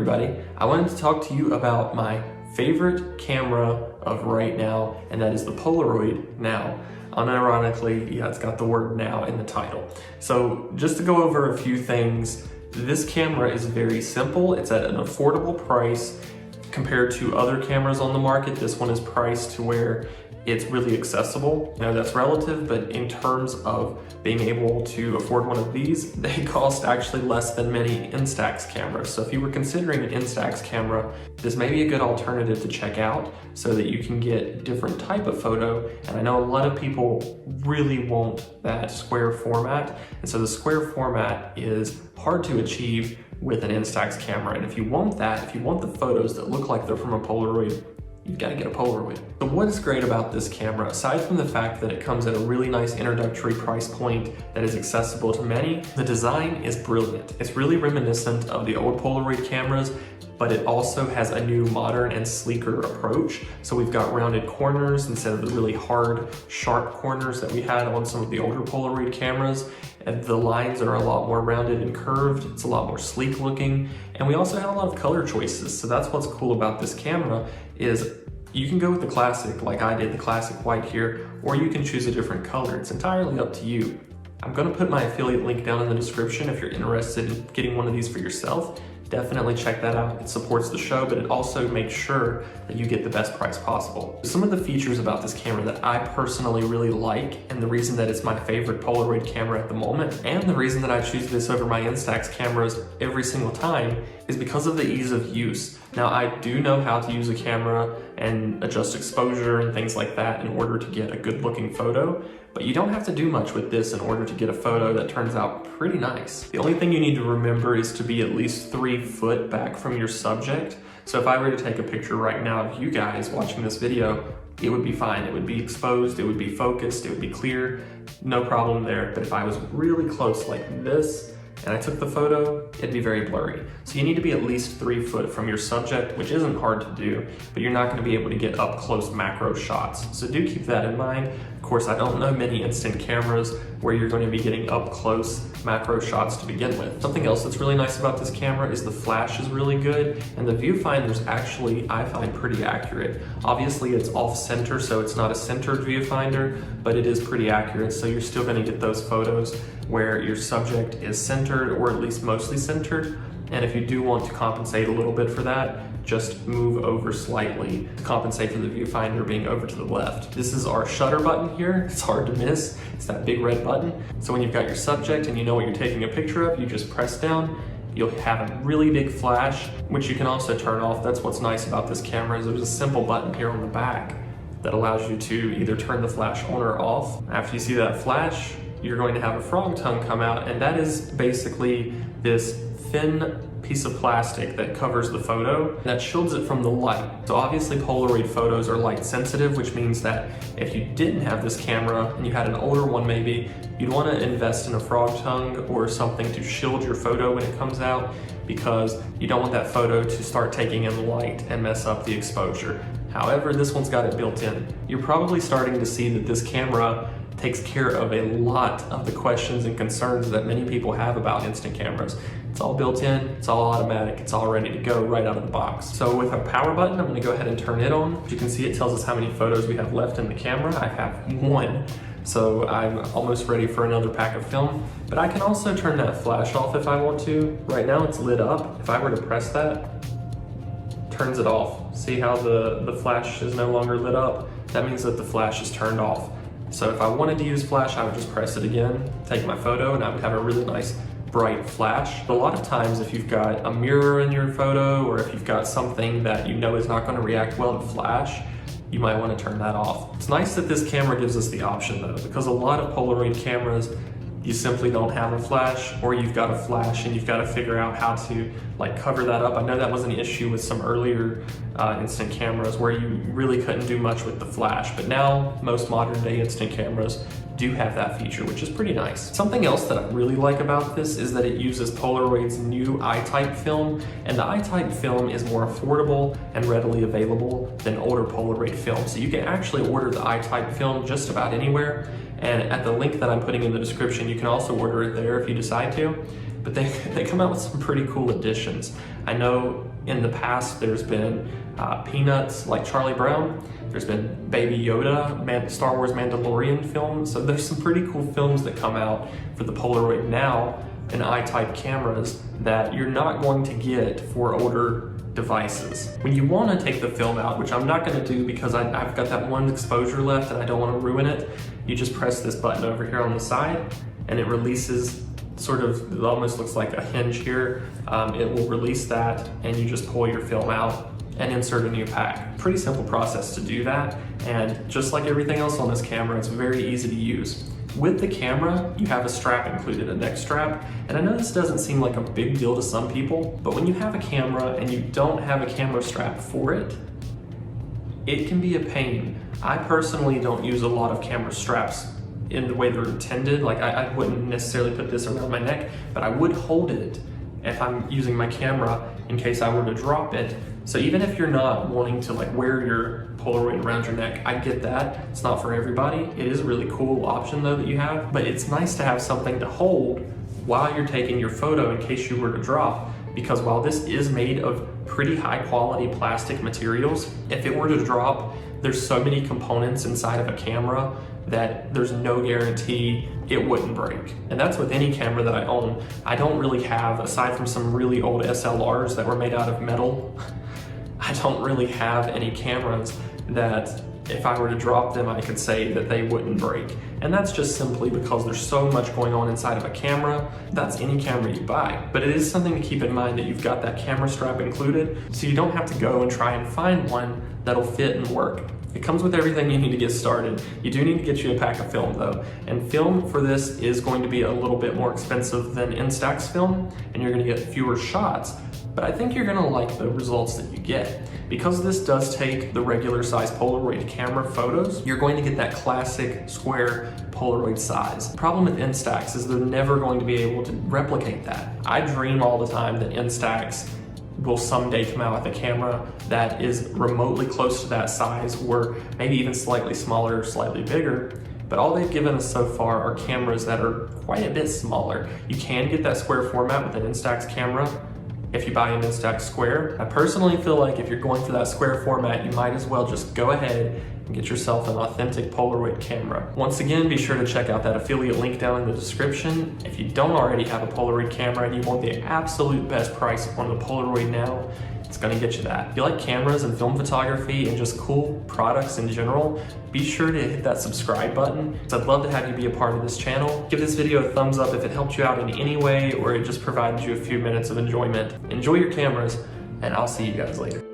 everybody. I wanted to talk to you about my favorite camera of right now, and that is the Polaroid Now. Unironically, yeah, it's got the word now in the title. So just to go over a few things, this camera is very simple. It's at an affordable price compared to other cameras on the market. This one is priced to where it's really accessible. Now that's relative, but in terms of being able to afford one of these, they cost actually less than many Instax cameras. So if you were considering an Instax camera, this may be a good alternative to check out so that you can get different type of photo. And I know a lot of people really want that square format. And so the square format is hard to achieve with an Instax camera. And if you want that, if you want the photos that look like they're from a Polaroid, you've got to get a Polaroid. So what is great about this camera, aside from the fact that it comes at a really nice introductory price point that is accessible to many, the design is brilliant. It's really reminiscent of the old Polaroid cameras, but it also has a new modern and sleeker approach. So we've got rounded corners instead of the really hard, sharp corners that we had on some of the older Polaroid cameras. And the lines are a lot more rounded and curved. It's a lot more sleek looking. And we also have a lot of color choices. So that's what's cool about this camera is you can go with the classic, like I did, the classic white here, or you can choose a different color. It's entirely up to you. I'm gonna put my affiliate link down in the description if you're interested in getting one of these for yourself. Definitely check that out. It supports the show, but it also makes sure that you get the best price possible. Some of the features about this camera that I personally really like, and the reason that it's my favorite Polaroid camera at the moment, and the reason that I choose this over my Instax cameras every single time, is because of the ease of use. Now, I do know how to use a camera and adjust exposure and things like that in order to get a good looking photo, but you don't have to do much with this in order to get a photo that turns out pretty nice. The only thing you need to remember is to be at least 3 foot back from your subject. So if I were to take a picture right now of you guys watching this video, it would be fine. It would be exposed, it would be focused, it would be clear, no problem there. But if I was really close like this, and I took the photo, it'd be very blurry. So you need to be at least 3 foot from your subject, which isn't hard to do, but you're not gonna be able to get up close macro shots. So do keep that in mind. Of course, I don't know many instant cameras where you're going to be getting up close macro shots to begin with. Something else that's really nice about this camera is the flash is really good, and the viewfinder's actually, I find, pretty accurate. Obviously it's off center, so it's not a centered viewfinder, but it is pretty accurate, so you're still gonna get those photos where your subject is centered, or at least mostly centered. And if you do want to compensate a little bit for that, just move over slightly to compensate for the viewfinder being over to the left. This is our shutter button here. It's hard to miss. It's that big red button. So when you've got your subject and you know what you're taking a picture of, you just press down. You'll have a really big flash, which you can also turn off. That's what's nice about this camera is there's a simple button here on the back that allows you to either turn the flash on or off. After you see that flash, you're going to have a frog tongue come out, and that is basically this thin piece of plastic that covers the photo that shields it from the light. So obviously Polaroid photos are light sensitive, which means that if you didn't have this camera and you had an older one maybe, you'd want to invest in a frog tongue or something to shield your photo when it comes out, because you don't want that photo to start taking in light and mess up the exposure. However, this one's got it built in. You're probably starting to see that this camera takes care of a lot of the questions and concerns that many people have about instant cameras. It's all built in, it's all automatic, it's all ready to go right out of the box. So with our power button, I'm gonna go ahead and turn it on. As you can see, it tells us how many photos we have left in the camera. I have 1, so I'm almost ready for another pack of film. But I can also turn that flash off if I want to. Right now it's lit up. If I were to press that, turns it off. See how the flash is no longer lit up? That means that the flash is turned off. So if I wanted to use flash, I would just press it again, take my photo, and I would have a really nice bright flash. But a lot of times if you've got a mirror in your photo, or if you've got something that you know is not going to react well to flash, you might want to turn that off. It's nice that this camera gives us the option though, because a lot of Polaroid cameras, you simply don't have a flash, or you've got a flash and you've got to figure out how to like cover that up. I know that was an issue with some earlier instant cameras where you really couldn't do much with the flash, but now most modern day instant cameras do have that feature, which is pretty nice. Something else that I really like about this is that it uses Polaroid's new I-type film, and the I-type film is more affordable and readily available than older Polaroid film. So you can actually order the I-type film just about anywhere, And at the link that I'm putting in the description, you can also order it there if you decide to. But they come out with some pretty cool additions. I know in the past there's been Peanuts like Charlie Brown, there's been Baby Yoda, Star Wars Mandalorian films, so there's some pretty cool films that come out for the Polaroid Now and I-type cameras that you're not going to get for older devices. When you want to take the film out, which I'm not going to do because I've got that one exposure left and I don't want to ruin it, you just press this button over here on the side and it releases sort of, it almost looks like a hinge here. It will release that and you just pull your film out and insert a new pack. Pretty simple process to do that, and just like everything else on this camera, it's very easy to use. With the camera, you have a strap included, a neck strap, and I know this doesn't seem like a big deal to some people, but when you have a camera and you don't have a camera strap for it, it can be a pain. I personally don't use a lot of camera straps in the way they're intended. Like I wouldn't necessarily put this around my neck, but I would hold it if I'm using my camera in case I were to drop it. So even if you're not wanting to like wear your Polaroid around your neck, I get that. It's not for everybody. It is a really cool option though that you have, but it's nice to have something to hold while you're taking your photo in case you were to drop. Because while this is made of pretty high quality plastic materials, if it were to drop, there's so many components inside of a camera that there's no guarantee it wouldn't break. And that's with any camera that I own. I don't really have, aside from some really old SLRs that were made out of metal, I don't really have any cameras that if I were to drop them, I could say that they wouldn't break. And that's just simply because there's so much going on inside of a camera. That's any camera you buy. But it is something to keep in mind that you've got that camera strap included, so you don't have to go and try and find one that'll fit and work. It comes with everything you need to get started. You do need to get you a pack of film though. And film for this is going to be a little bit more expensive than Instax film, and you're gonna get fewer shots. But I think you're gonna like the results that you get. Because this does take the regular size Polaroid camera photos, you're going to get that classic square Polaroid size. The problem with Instax is they're never going to be able to replicate that. I dream all the time that Instax will someday come out with a camera that is remotely close to that size, or maybe even slightly smaller or slightly bigger. But all they've given us so far are cameras that are quite a bit smaller. You can get that square format with an Instax camera if you buy an Instax Square. I personally feel like if you're going for that square format, you might as well just go ahead and get yourself an authentic Polaroid camera. Once again, be sure to check out that affiliate link down in the description. If you don't already have a Polaroid camera and you want the absolute best price on the Polaroid Now, it's gonna get you that. If you like cameras and film photography and just cool products in general, be sure to hit that subscribe button. I'd love to have you be a part of this channel. Give this video a thumbs up if it helped you out in any way or it just provided you a few minutes of enjoyment. Enjoy your cameras, and I'll see you guys later.